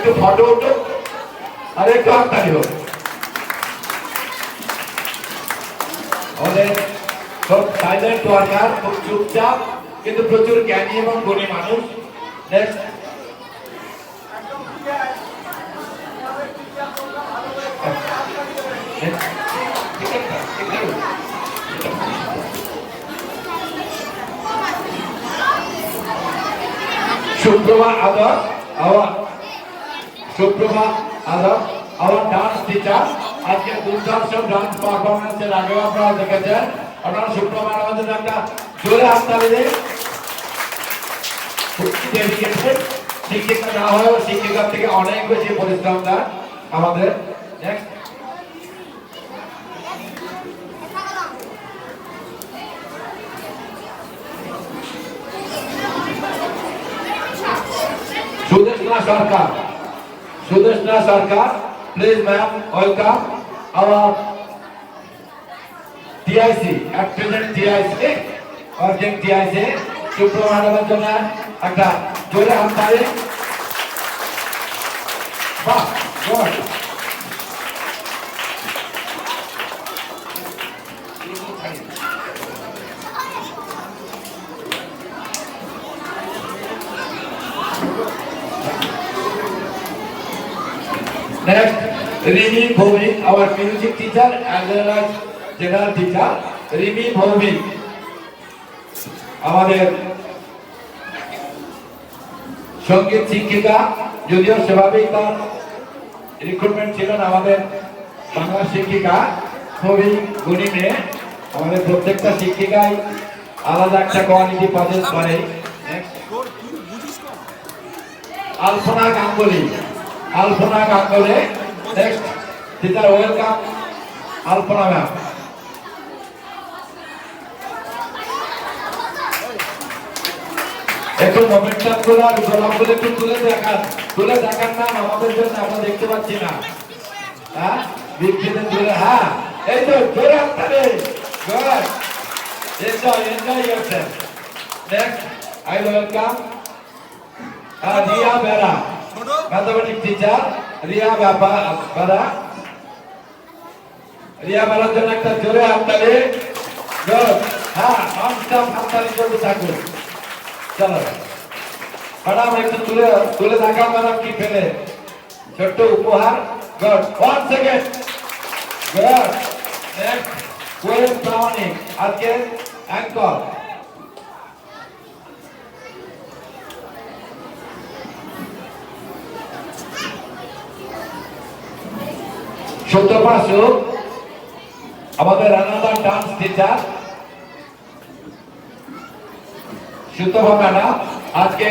একটু ফটো উঠো আর একটু হাততালি হোক। আমাদের সব সাইলেন্ট ওয়ার্কার, খুব চুপচাপ কিন্তু প্রচুর জ্ঞানী এবং গুণী মানুষ। নেক্সট সুপ্রভা আদর, সুপ্রভা আদর আমার ডান্স টিচার। আজকে দুর্ধর্ষ ডান্স পারফরমেন্সের আগেও আপনারা দেখেছেন। আপনারা সুপ্রভা আমাদের একটা জোরে হাততালি দিন। ডেডিকেটেড শিক্ষিকা না হয়েও শিক্ষিকার থেকে অনেক বেশি পরিশ্রম দেন আমাদের। Next Sudeshna Sarkar, Sudeshna Sarkar, please ma'am welcome our TIC at present TIC urgent TIC. Suprabha ম্যাডামের জন্য একটা জোরে হাততালি। বাহ, good. Next, Rimi Bhowmik, our music teacher as well as general teacher. Rimi Bhowmik, আমাদের সঙ্গীত শিক্ষিকা, যদিও স্বাভাবিক তার রিক্রুটমেন্ট ছিলেন আমাদের বাংলা শিক্ষিকা, খুবই গুণী মেয়ে। আমাদের প্রত্যেকটা শিক্ষিকাই আলাদা একটা কোয়ালিটি পজেস করে। আলপনা গাঙ্গুলি, আলপনা গাঙ্গুলি। নেক্সট টিচার ওয়েলকাম আলপনা ম্যাম। একটু মোমেন্টাম গুলো আর গোলাপগুলো একটু তুলে দেখান না আমাদের জন্য, আমরা দেখতে পাচ্ছি না। হ্যাঁ বিক্ষিতে তুলে, হ্যাঁ এই তো জোরে হাততালি। Good, enjoy yourself. Next I welcome Riya Bera, mathematics teacher Riya Bera. Riya বেরার জন্য একটা জোরে হাততালি। গুড, হ্যাঁ ননস্টপ হাততালি চলতে থাকুন। চলো ম্যাডাম একটু তুলে দেখাও ম্যাডাম কি পেলে, ছোট্ট উপহার। Good, 1 second. গুড, নেক্সট কোয়েল প্রামাণিক, আজকে অ্যাঙ্কর। সত্যপা সুখ, আমাদের রানাদার ডান্স টিচার। সুতপা ম্যাডাম আজকে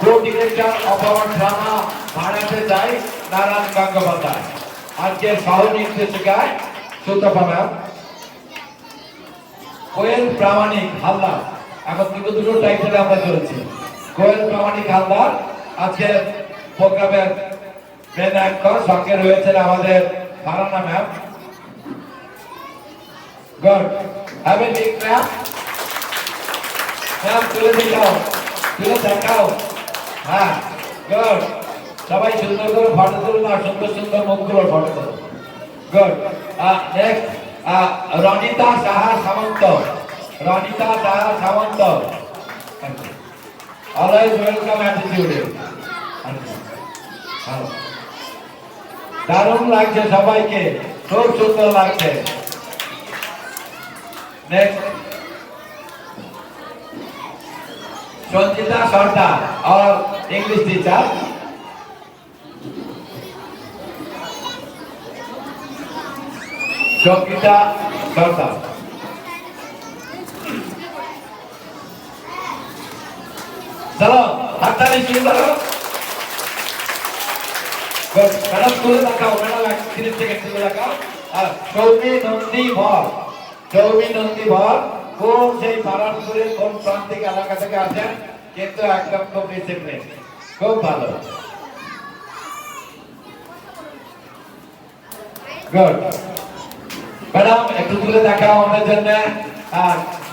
কো ডিরেক্টর অফ আওয়ার ড্রামা ভাড়াতে যাই নারায়ণ গঙ্গোপাধ্যায়, আজকে সহ নির্দেশিকায় সুতপা ম্যাম। কোয়েল প্রামাণিক হালদার, এখন দুটো টাইটেলে আমরা চলছি। কোয়েল প্রামাণিক হালদার আজকে প্রোগ্রামের মেন অ্যাঙ্কর, সঙ্গে রয়েছেন আমাদের Farana ma'am. Good, have a big clap. Ma'am তুলে দেখাও। হ্যাঁ গুড, সবাই সুন্দর করে ফটো তুলুন আর সুন্দর সুন্দর মুখগুলোর ফটো তুলুন। Good, next Ranita Saha Samanta, Ranita Saha Samanta. Always welcome অ্যাটিটিউডে। দারুণ লাগছে সবাইকে, খুব সুন্দর লাগছে। নেক্সট সঞ্চিতা সর্দার और इंग्लिश टीचर। সঞ্চিতা সর্দার, চলো হাততালি শুরু করো। ম্যাডাম তুলে দেখাও, ম্যাডাম 30 সেকেন্ড তুলে দেখাও। আর সৌমি নন্দী ভর, সৌমি নন্দী ভর কোন সেই পারানপুরের কোন প্রান্তিক এলাকা থেকে আসেন, কিন্তু একদম খুব ডিসিপ্লিন, খুব ভালো। গুড, ম্যাডাম একটু তুলে দেখাও আমাদের জন্য।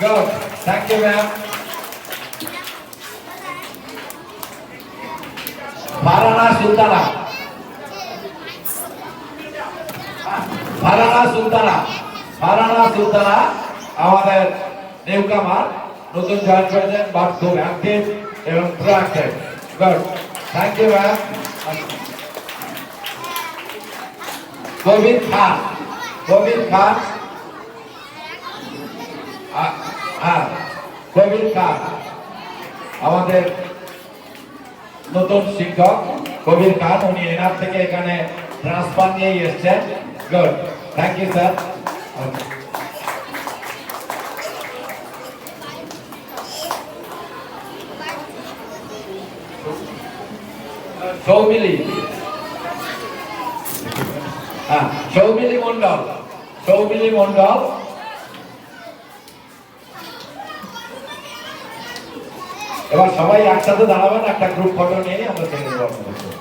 Good, thank you ma'am. Farana Sultana, Farhana Sultana, Farhana Sultana আমাদের নিউকামার, নতুন জয়েন করেছেন, বাট খুব অ্যাক্টিভ এবং proactive. Good, thank you ma'am. Kabir Khan, Kabir Khan, হ্যাঁ কবির খান আমাদের নতুন শিক্ষক কবির খান, উনি এনার থেকে এখানে ট্রান্সফার নিয়ে এসেছেন। Good, thank you sir. Soumili, হ্যাঁ সৌমিলি মন্ডল, সৌমিলি মন্ডল এবার সবাই একসাথে দাঁড়াবেন, একটা গ্রুপ ফটো নিয়ে আমরা সেখানে বর্ণনা করব।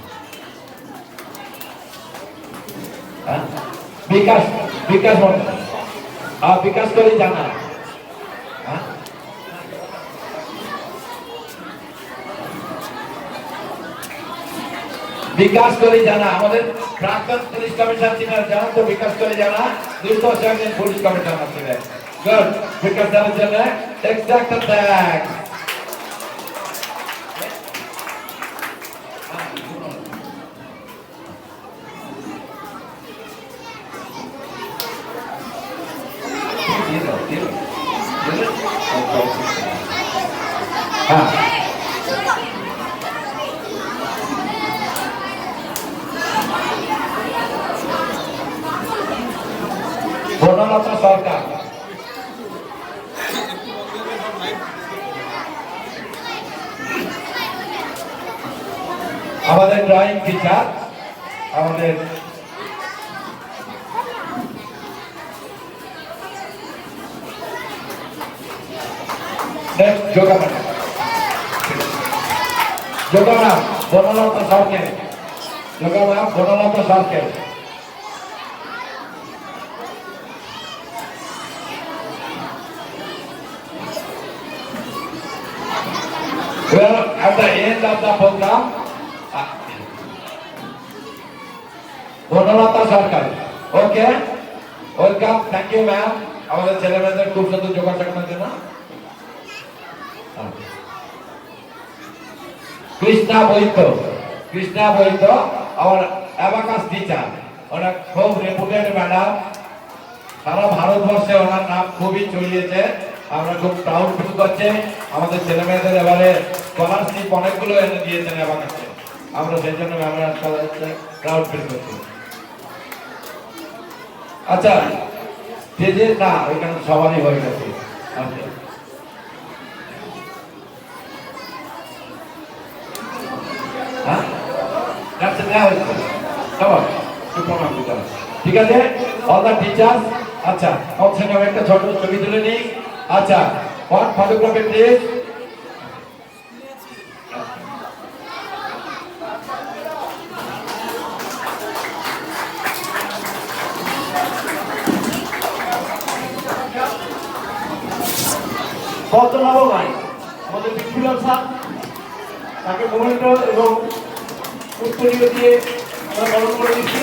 বিকাশ, বিকাশ মন্ডল, বিকাশ করে জানা, বিকাশ করে জানা আমাদের প্রাক্তন পুলিশ কমিশনার ছিলেন, জানেন তো বিকাশ করে জানা 2 বছর আগে পুলিশ কমিশনার ছিলেন। গুড, বিকাশ জানার জন্য এক্সাক্ট থ্যাঙ্কস। বনলতা সরকার, আমাদের ড্রয়িং টিচার, আমাদের yoga madam, yoga ma'am Banalata Sarkar, yoga ma'am Banalata Sarkar. Well, at the end of the program, Banalata Sarkar, okay, welcome, thank you ma'am, আমাদের ছেলেমেয়েদের খুব সুন্দর যোগা শেখানোর জন্য। কৃষ্ণা বৈদ্য, কৃষ্ণা বৈদ্য আমার অ্যাবাকাস টিচার, ওনার খুব রেপুটেড ম্যাডাম, সারা ভারতবর্ষে ওনার নাম খুবই ছড়িয়েছে, আমরা খুব প্রাউড ফিল করছি। আমাদের ছেলে মেয়েদের এবারে স্কলারশিপ অনেকগুলো এনে দিয়েছেন অ্যাবাকাসে, আমরা সেই জন্য আমরা প্রাউড ফিল করছি। আচ্ছা, স্টেজে না ওইখানে সবারই হয়ে গেছে। আচ্ছা, হ্যাঁ ঠিক আছে, অল দ্য টিচার্স। আচ্ছা, অপশন একটা ছোট ছবি তুলে নিই। আচ্ছা, one photography please. পদ্মনাভ ভাই আমাদের বিপ্লব স্যার, তাকে মোমেন্ট এবং উত্তরীয় দিয়ে আমরা বরণ করে দিচ্ছি।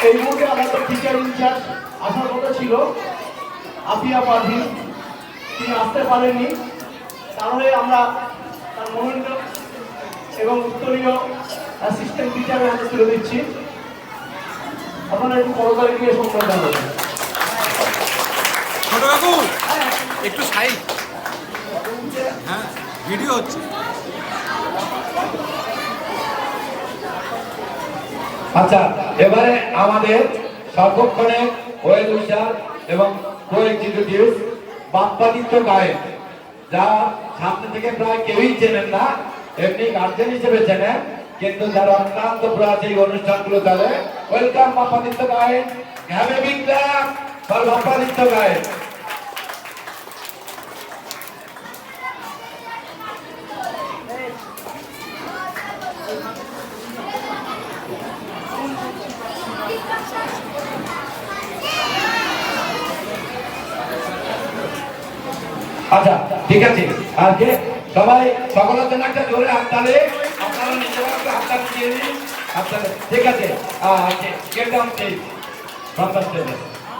এই মুহূর্তে আমাদের টিচার ইনচার্জ আসার কথা ছিল আফিয়া পারভিন, তিনি আসতে পারেননি, তাহলে আমরা তার মোমেন্ট এবং উত্তরীয় অ্যাসিস্ট্যান্ট টিচারের হাতে তুলে দিচ্ছি। আপনারা একটু করতালি দিয়ে সম্মান জানাবেন। ছোট কাকু একটু সাইড, হ্যাঁ ভিডিও হচ্ছে। আচ্ছা, এবারে আমাদের সর্বক্ষণে ওয়েলউইশার এবং কো এক্সিকিউটিভ বাপ্পাদিত্য গায়েন, যা সামনে থেকে প্রায় কেউই চেনেন না, এমনি গার্জেন হিসেবে চেনেন, কিন্তু যারা অত্যন্ত প্রায় এই অনুষ্ঠানগুলো চলে। Welcome Bappaditya Gayen, have a big clap for Bappaditya Gayen. আচ্ছা ঠিক আছে আর কে সবাই সকলের জন্য একটা জোরে হাততালি আপনারা নিজেরা একটা হাততালি দিয়ে দিন হাততালি ঠিক আছে কে ডাউন প্লিজ